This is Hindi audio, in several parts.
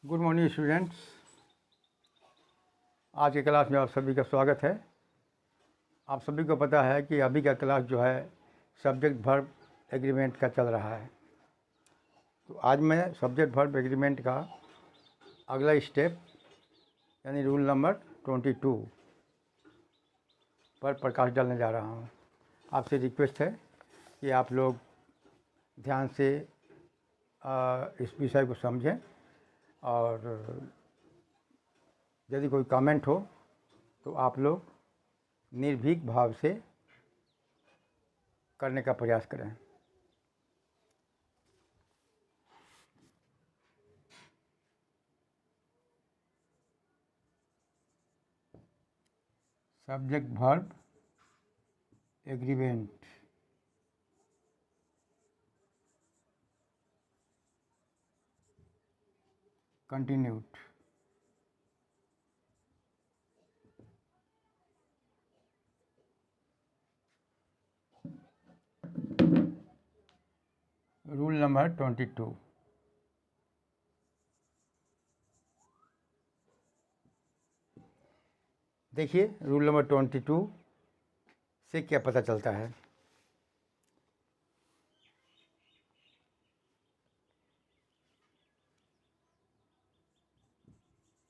Good morning students. आज की क्लास में आप सभी का स्वागत है। आप सभी को पता है कि अभी का क्लास जो है सब्जेक्ट वर्ब एग्रीमेंट का चल रहा है। तो आज मैं सब्जेक्ट वर्ब एग्रीमेंट का अगला स्टेप यानी रूल नंबर 22 पर प्रकाश डालने जा रहा हूँ। आपसे रिक्वेस्ट है कि आप लोग ध्यान से इस विषय को समझें और यदि कोई कमेंट हो तो आप लोग निर्भीक भाव से करने का प्रयास करें। Subject verb agreement continued. Rule number 22। देखिए रूल नंबर 22 से क्या पता चलता है।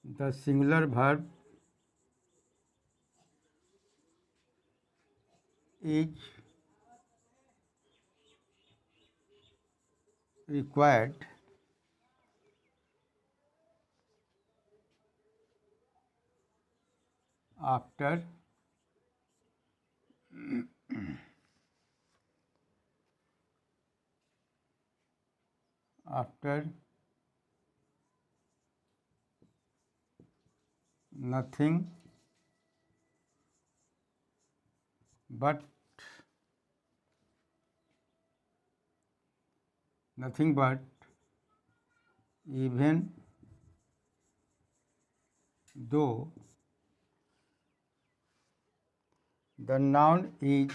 The singular verb is required after nothing but even though the noun is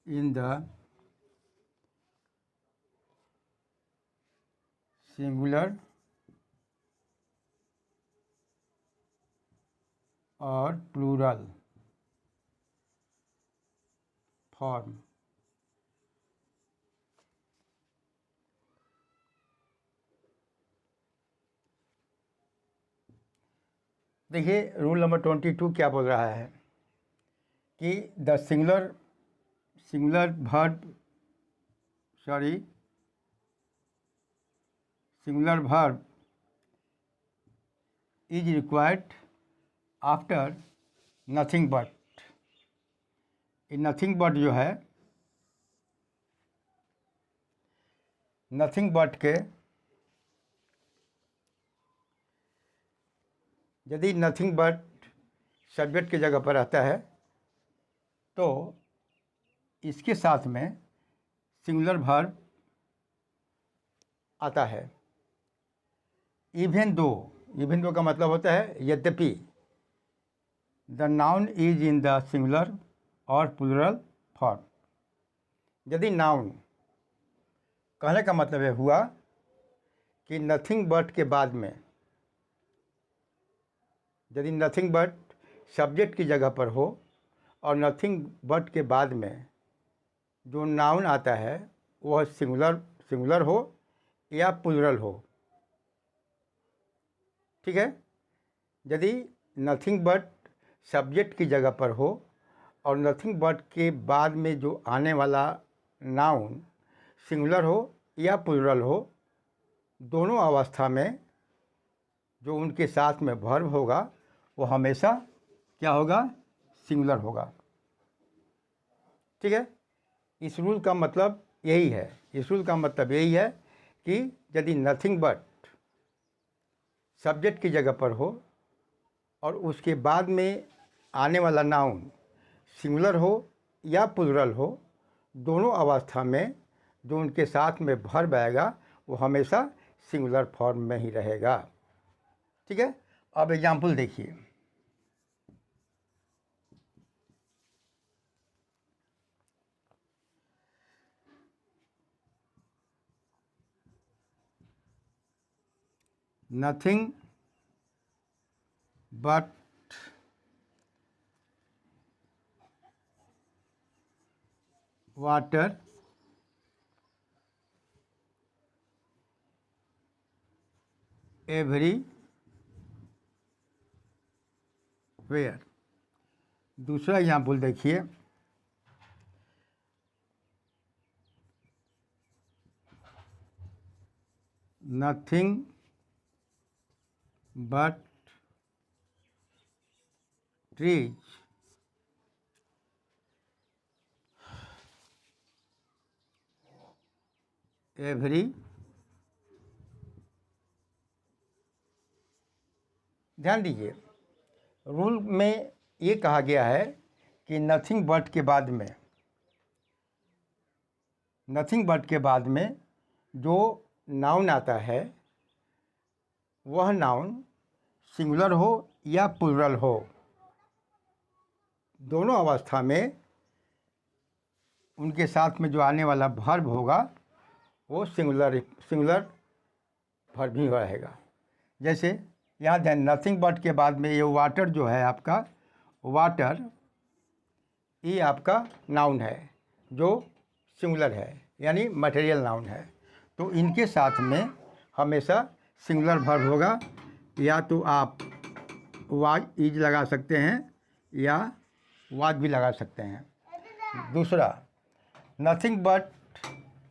in the singular or plural form। देखिए रूल नंबर 22 क्या बोल रहा है कि the singular verb is required after nothing but. ये नथिंग बट जो है, नथिंग बट के यदि नथिंग बट सब्जेक्ट की जगह पर रहता है तो इसके साथ में सिंगुलर वर्ब आता है। इवन दो का मतलब होता है यद्यपि the noun is in the singular और प्लूरल फॉर्म। यदि नाउन, कहने का मतलब ये हुआ कि नथिंग बट के बाद में, यदि नथिंग बट सब्जेक्ट की जगह पर हो और नथिंग बट के बाद में जो नाउन आता है वह सिंगुलर हो या प्लूरल हो। ठीक है, यदि नथिंग बट सब्जेक्ट की जगह पर हो और नथिंग बट के बाद में जो आने वाला नाउन सिंगुलर हो या प्लूरल हो, दोनों अवस्था में जो उनके साथ में वर्ब होगा वो हमेशा क्या होगा? सिंगुलर होगा। ठीक है, इस रूल का मतलब यही है कि यदि नथिंग बट सब्जेक्ट की जगह पर हो और उसके बाद में आने वाला नाउन सिंगुलर हो या प्लूरल हो, दोनों अवस्था में जो उनके साथ में वर्ब आएगा वो हमेशा सिंगुलर फॉर्म में ही रहेगा। ठीक है, अब एग्जाम्पल देखिए। nothing but water everywhere। दूसरा एग्जाम्पल देखिए, nothing but trees every। ध्यान दीजिए, रूल में ये कहा गया है कि नथिंग बट के बाद में, नथिंग बट के बाद में जो नाउन आता है वह नाउन सिंगुलर हो या प्लूरल हो, दोनों अवस्था में उनके साथ में जो आने वाला वर्ब होगा वो सिंगुलर वर्ब ही रहेगा। जैसे यहाँ ध्यान, नथिंग बट के बाद में ये वाटर जो है आपका, वाटर ये आपका नाउन है जो सिंगुलर है, यानी मटेरियल नाउन है। तो इनके साथ में हमेशा सिंगुलर वर्ब होगा, या तो आप वाज इज लगा सकते हैं या वाज भी लगा सकते हैं। दूसरा, नथिंग बट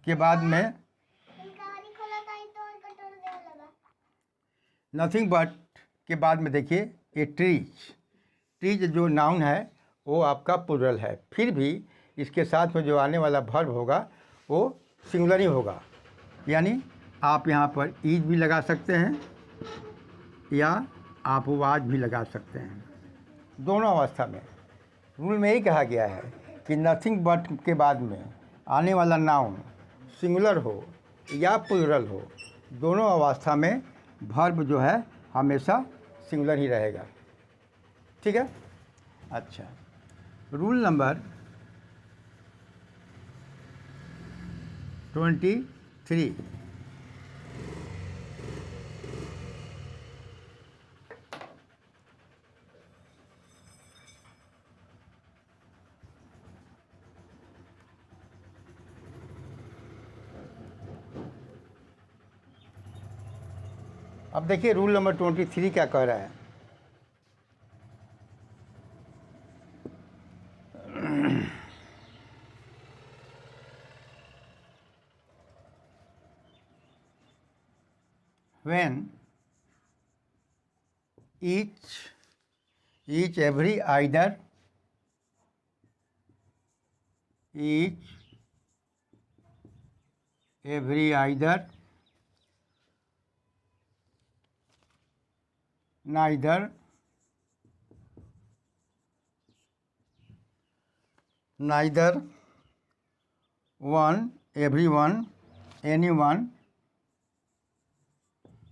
के बाद में, नथिंग बट के बाद में देखिए ये ट्रीज जो नाउन है वो आपका प्लूरल है, फिर भी इसके साथ में जो आने वाला वर्ब होगा वो सिंगुलर ही होगा, यानी आप यहाँ पर इज भी लगा सकते हैं या आप वाज भी लगा सकते हैं। दोनों अवस्था में रूल में यही कहा गया है कि नथिंग बट के बाद में आने वाला नाउन सिंगुलर हो या प्लूरल हो, दोनों अवस्था में वर्ब जो है हमेशा सिंगुलर ही रहेगा। ठीक है। अच्छा, रूल नंबर 23, अब देखिए रूल नंबर 23 क्या कह रहा है। When each every either each every either neither one everyone anyone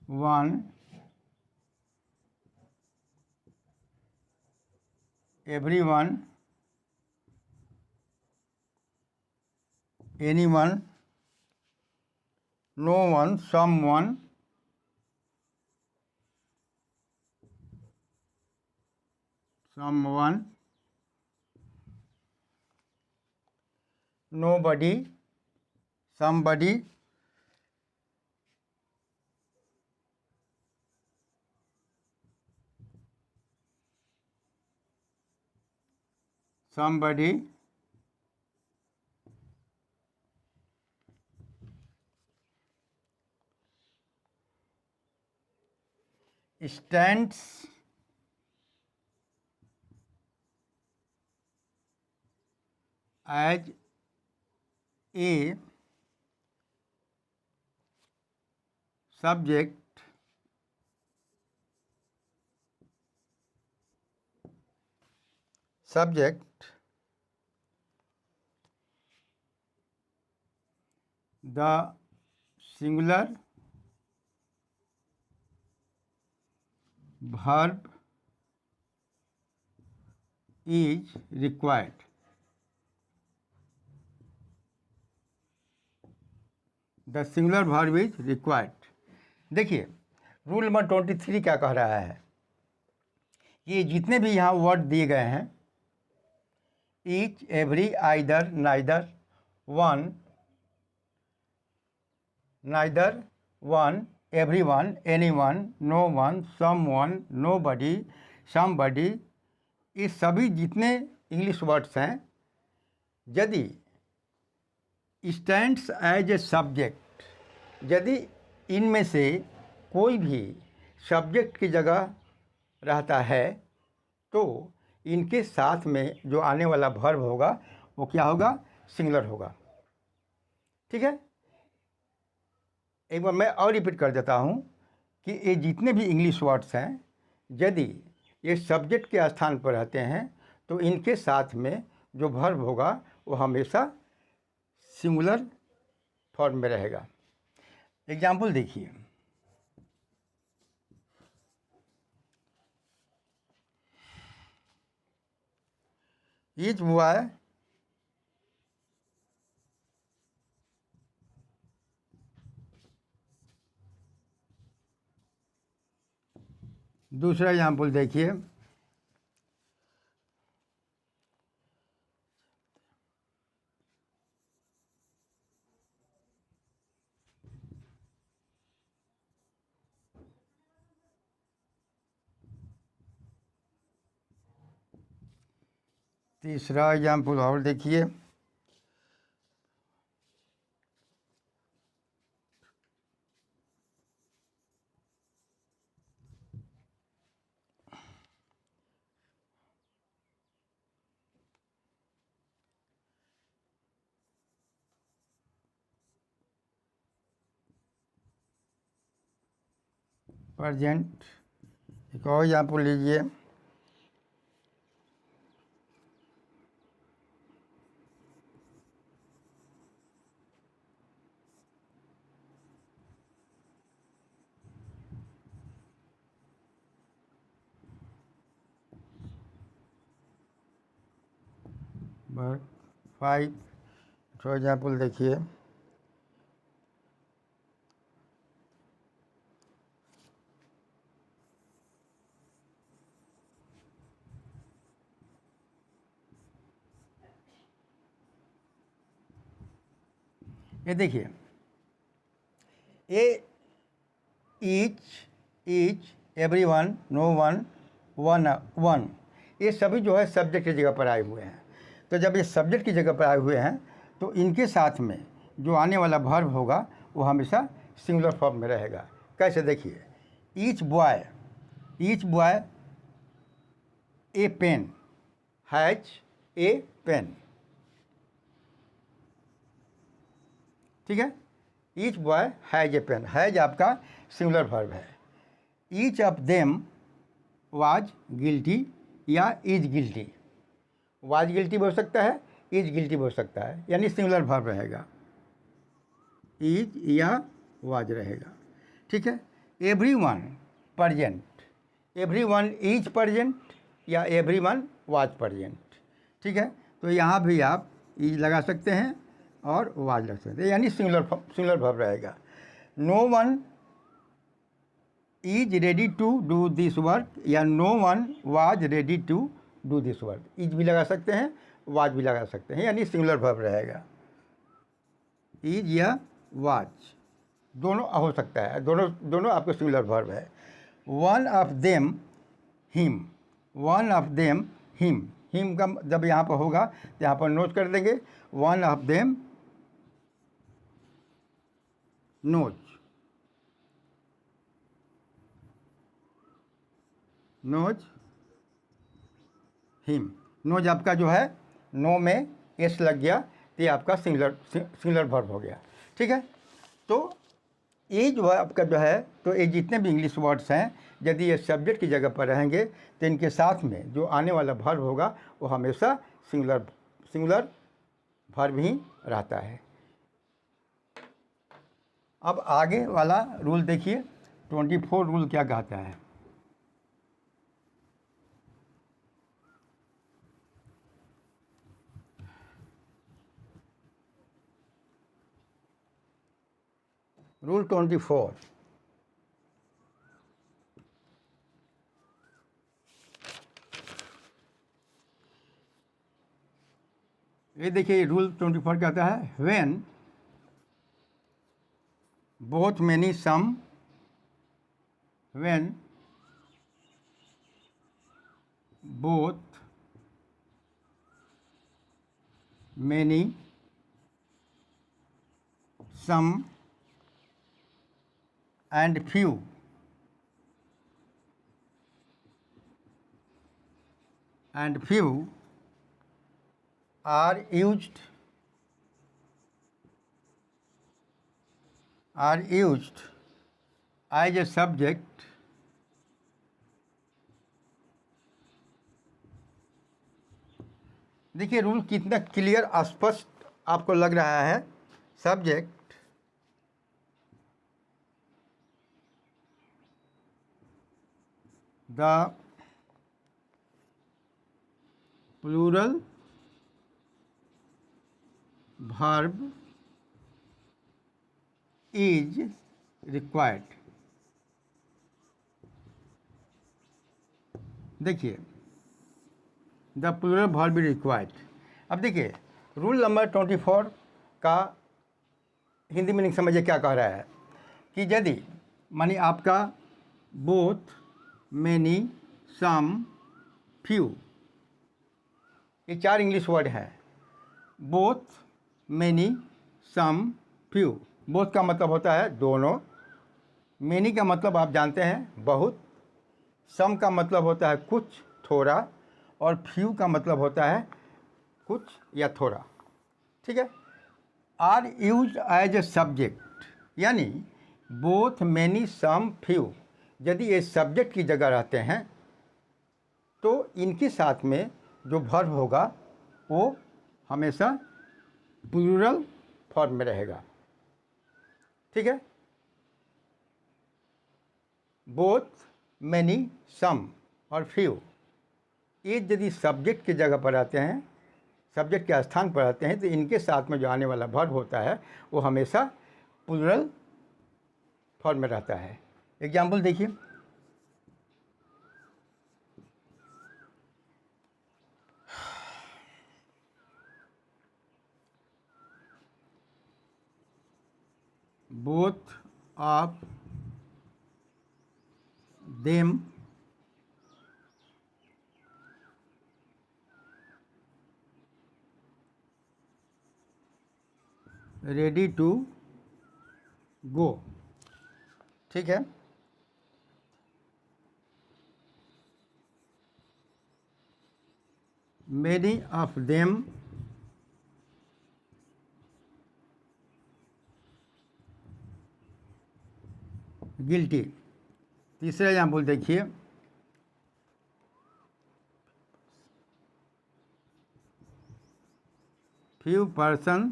one everyone anyone no one someone nobody somebody stands as a subject the singular verb is required। The singular verb is required. देखिए रूल नंबर 23 क्या कह रहा है कि जितने भी यहाँ वर्ड दिए गए हैं, each, every, either, neither, one, neither, one, everyone, anyone, no one, someone, nobody, somebody, ये सभी जितने इंग्लिश वर्ड्स हैं, यदि स्टैंड्स एज ए सब्जेक्ट, यदि इनमें से कोई भी सब्जेक्ट की जगह रहता है तो इनके साथ में जो आने वाला वर्ब होगा वो क्या होगा? सिंगुलर होगा। ठीक है, एक बार मैं और रिपीट कर देता हूँ कि ये जितने भी इंग्लिश वर्ड्स हैं, यदि ये सब्जेक्ट के स्थान पर रहते हैं तो इनके साथ में जो वर्ब होगा वो हमेशा सिंगुलर फॉर्म में रहेगा। एग्जाम्पल देखिए, ईच बॉय दूसरा एग्जाम्पल देखिए, तीसरा एग्जाम्पल और देखिए, प्रेजेंट। एक और एग्जाम्पल लीजिए, वर्ब 5। तो एग्जाम्पल देखिए, ये देखिए, a, each, everyone, no one, one, ये सभी जो है सब्जेक्ट की जगह पर आए हुए हैं। तो जब ये सब्जेक्ट की जगह पर आए हुए हैं तो इनके साथ में जो आने वाला वर्ब होगा वो हमेशा सिंगुलर फॉर्म में रहेगा। कैसे? देखिए, each boy a pen, has a pen. ठीक है, each boy has a pen, has आपका सिंगुलर वर्ब है। Each of them was guilty या इज गिल्टी, वाज गिल्टी भी हो सकता है, इज गिल्टी भी हो सकता है, यानी सिंगुलर वर्ब रहेगा, इज या वाज रहेगा। ठीक है, everyone present, everyone is present या एवरीवन वाज प्रेजेंट। ठीक है, तो यहाँ भी आप इज लगा सकते हैं और वाज लगा सकते हैं, यानी सिंगुलर वर्ब रहेगा। No one is ready to do this work या no one was ready to do this work, is भी लगा सकते हैं, वाज भी लगा सकते हैं, यानी सिंगुलर वर्ब रहेगा। इज या वाज दोनों हो सकता है, दोनों आपके सिंगुलर वर्ब है। One of them him, one of them him, him का जब यहाँ पर होगा तो यहाँ पर नोट कर देंगे, one of them knows, knows him, knows आपका जो है नो में एस लग गया तो ये आपका सिंगुलर वर्ब हो गया। ठीक है, तो ये जो है आपका जो है, तो ये जितने भी इंग्लिश वर्ड्स हैं यदि ये सब्जेक्ट की जगह पर रहेंगे तो इनके साथ में जो आने वाला वर्ब होगा वो हमेशा सिंगुलर वर्ब ही रहता है। अब आगे वाला रूल देखिए, 24 रूल क्या कहता है। रूल 24, ये देखिए रूल 24 कहता है when both many some, when both many some and few are used as a subject देखिए रूल कितना क्लियर स्पष्ट आपको लग रहा है। Subject the plural verb is required। देखिए the plural verb is required. अब देखिए रूल नंबर 24 का हिंदी मीनिंग समझिए क्या कह रहा है कि यदि मानी आपका बोथ मैनी सम फ्यू, ये 4 इंग्लिश वर्ड हैं। Both many some few, both का मतलब होता है दोनों, मैनी का मतलब आप जानते हैं बहुत, सम का मतलब होता है कुछ थोड़ा, और फ्यू का मतलब होता है कुछ या थोड़ा। ठीक है। Are use as a subject, यानी बोथ मैनी सम फ्यू यदि ये सब्जेक्ट की जगह रहते हैं तो इनके साथ में जो वर्ब होगा वो हमेशा प्लूरल फॉर्म में रहेगा। ठीक है। बोथ मैनी सम और फ्यू ये यदि सब्जेक्ट की जगह पर आते हैं, सब्जेक्ट के स्थान पर आते हैं, तो इनके साथ में जो आने वाला वर्ब होता है वो हमेशा प्लूरल फॉर्म में रहता है। एग्जाम्पल देखिए, both of them ready to go. ठीक है। many of them guilty। तीसरा एग्जाम्पल देखिए, few person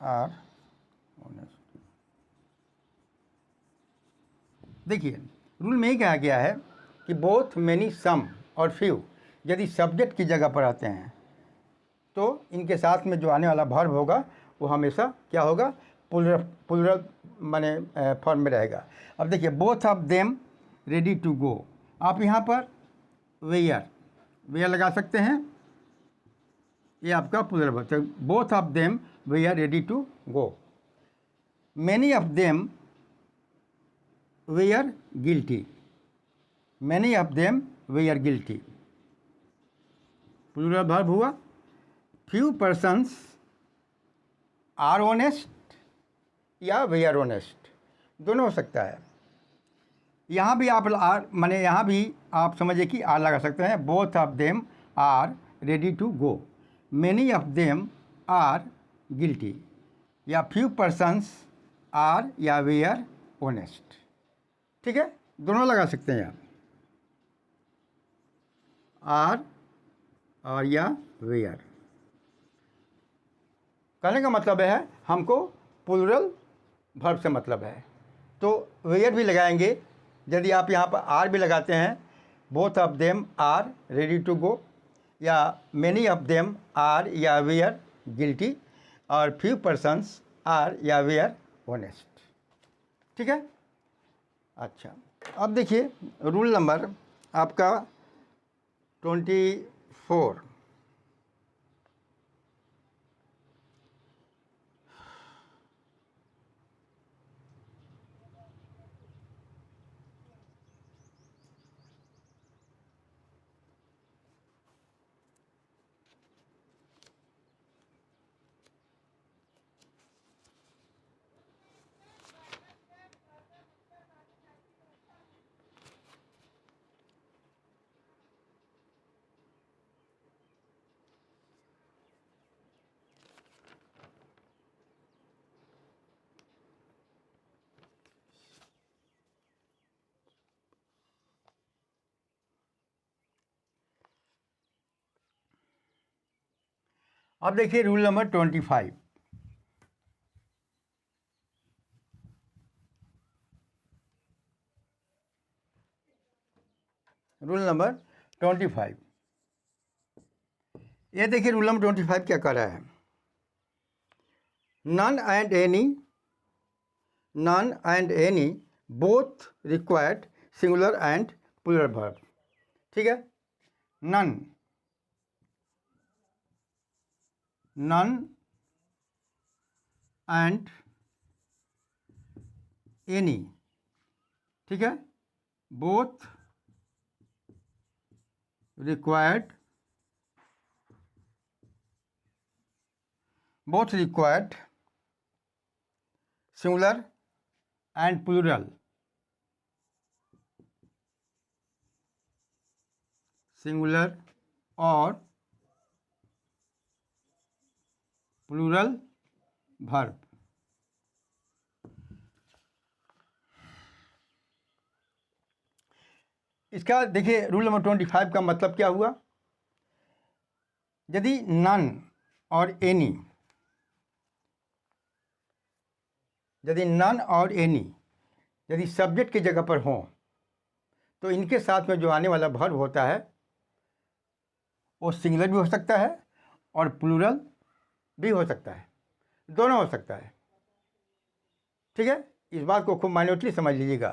are honest। देखिए रूल में ही कहा गया है कि बोथ मैनी सम और फ्यू यदि सब्जेक्ट की जगह पर आते हैं तो इनके साथ में जो आने वाला वर्ब होगा वो हमेशा क्या होगा, प्लूरल माने फॉर्म में रहेगा। अब देखिए both of them ready to go, आप यहाँ पर वेयर लगा सकते हैं, ये आपका प्लूरल वर्ब। तो both of them they are ready to go. Many of them they are guilty, many of them they are guilty, plural verb हुआ। फ्यू पर्सन्स आर ऑनेस्ट या वे आर ऑनेस्ट, दोनों हो सकता है। यहाँ भी आप आर माने यहाँ भी आप समझिए कि आर लगा सकते हैं। Both of them are ready to go, many of them are guilty, या फ्यू पर्सन्स आर या वे आर ऑनेस्ट। ठीक है, दोनों लगा सकते हैं आप, आर और या वे आर। कहने का मतलब है हमको प्लूरल वर्ब से मतलब है, तो वेयर भी लगाएंगे। यदि आप यहाँ पर आर भी लगाते हैं, both of them are ready to go, या मैनी ऑफ देम आर या वे आर गिल्टी, और फ्यू पर्सन्स आर या वे आर ऑनेस्ट। ठीक है। अच्छा, अब देखिए रूल नंबर आपका 24। अब देखिए रूल नंबर 25। रूल नंबर 25, ये देखिए रूल नंबर 25 क्या कर रहा है। None and any both required singular and plural verb. ठीक है, नन एंड एनी, ठीक है, both required singular and plural, singular और प्लूरल वर्ब। इसका देखिए रूल नंबर 25 का मतलब क्या हुआ। यदि नन और एनी, यदि सब्जेक्ट की जगह पर हों तो इनके साथ में जो आने वाला वर्ब होता है वो सिंगुलर भी हो सकता है और प्लूरल भी हो सकता है, दोनों हो सकता है। ठीक है, इस बात को खूब माइन्यूटली समझ लीजिएगा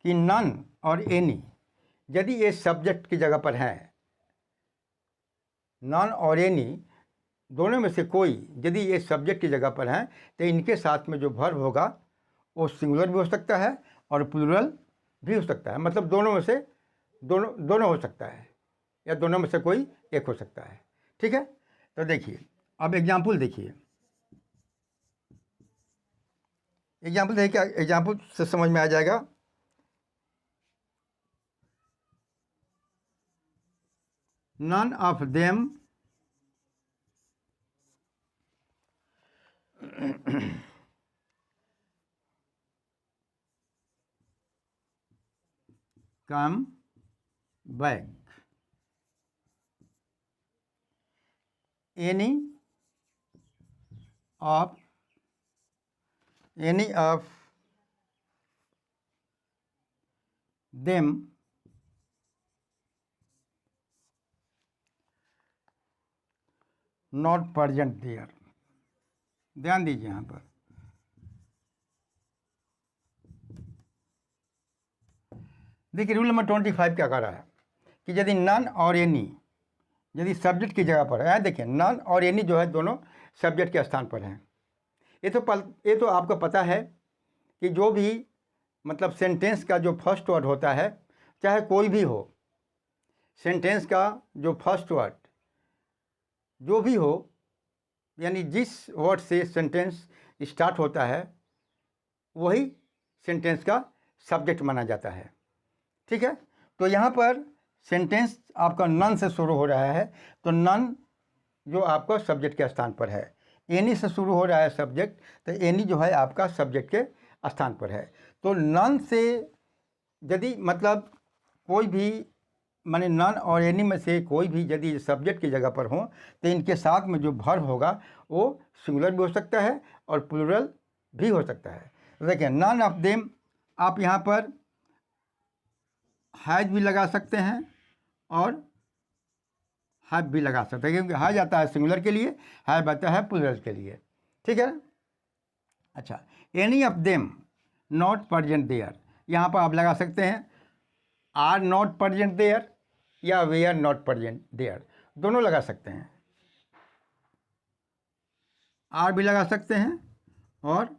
कि नन और एनी यदि ये सब्जेक्ट की जगह पर हैं, नन और एनी दोनों में से कोई यदि ये सब्जेक्ट की जगह पर हैं तो इनके साथ में जो वर्ब होगा वो सिंगुलर भी हो सकता है और प्लूरल भी हो सकता है। मतलब दोनों में से दोनों हो सकता है या दोनों में से कोई एक हो सकता है। ठीक है, तो देखिए अब एग्जाम्पल देखिए। एग्जाम्पल देखिए, क्या एग्जाम्पल से समझ में आ जाएगा। None of them come back, any of them not present there। ध्यान दीजिए यहाँ पर, देखिए रूल नंबर 25 क्या कर रहा है कि यदि नन और एनी यदि सब्जेक्ट की जगह पर है, देखिए नन और एनी जो है दोनों सब्जेक्ट के स्थान पर हैं। ये तो आपको पता है कि जो भी मतलब सेंटेंस का जो फर्स्ट वर्ड होता है, चाहे कोई भी हो, सेंटेंस का जो फर्स्ट वर्ड जो भी हो, यानी जिस वर्ड से सेंटेंस स्टार्ट होता है वही सेंटेंस का सब्जेक्ट माना जाता है। ठीक है, तो यहाँ पर सेंटेंस आपका नन से शुरू हो रहा है तो नन जो आपका सब्जेक्ट के स्थान पर है, एनी से शुरू हो रहा है सब्जेक्ट तो एनी जो है आपका सब्जेक्ट के स्थान पर है। तो नन से यदि मतलब कोई भी माने नन और एनी में से कोई भी यदि सब्जेक्ट की जगह पर हो तो इनके साथ में जो वर्ब होगा वो सिंगुलर भी हो सकता है और प्लूरल भी हो सकता है। देखिए नन ऑफ देम, आप यहाँ पर हैज भी लगा सकते हैं और हैव भी लगा सकते हैं, क्योंकि हैज आता है सिंगुलर के लिए, हैव आता है प्लूरल के लिए। ठीक है, अच्छा, any of them not present there, यहाँ पर आप लगा सकते हैं आर नॉट प्रेजेंट देयर या वेयर नॉट प्रेजेंट देयर, दोनों लगा सकते हैं। आर भी लगा सकते हैं और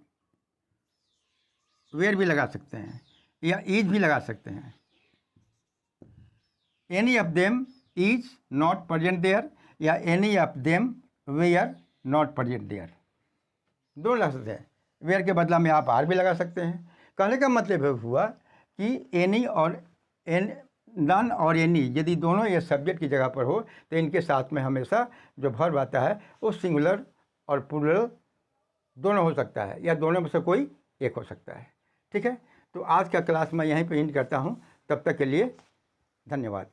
वेयर भी लगा सकते हैं, या इज भी लगा सकते हैं। Any of them is not present there या any of them were not present there, दोनों लगा सकते हैं। वेयर के बदला में आप आर भी लगा सकते हैं। कहने का मतलब हुआ कि एनी और नन और एनी यदि दोनों ये सब्जेक्ट की जगह पर हो तो इनके साथ में हमेशा जो वर्ब आता है वो सिंगुलर और प्लूरल दोनों हो सकता है, या दोनों में से कोई एक हो सकता है। ठीक है, तो आज का क्लास मैं यहीं पर एंड करता हूँ। तब तक के लिए धन्यवाद।